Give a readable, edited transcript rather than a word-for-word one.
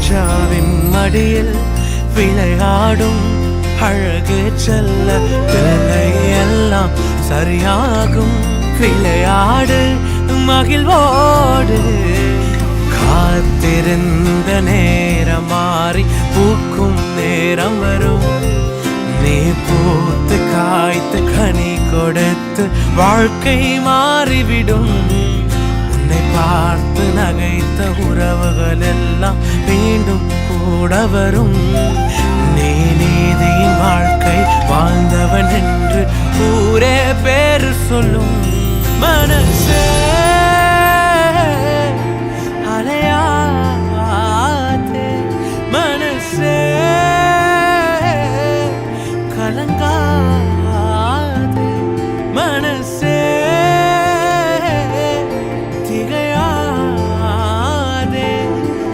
ரோஜாவின் மடியில் விளையாடும் அழகு செல்ல பிள்ளை எல்லாம் சரியாகும். விளையாடு மகிழ்வோடு, காத்திருந்த நேரம் மாறி பூக்கும் நேரம் வரும். நீ பூத்து காய்த்து கனி கொடுத்து வாழ்க்கை மாறிவிடும். உன்னை பார்த்து நகைத்த உறவுகள் எல்லாம் மீண்டும் கூட வரும். நீ நீதியின் வாழ்க்கை வாழ்ந்தவன் என்று ஊரே பேரு சொல்லும். மனசே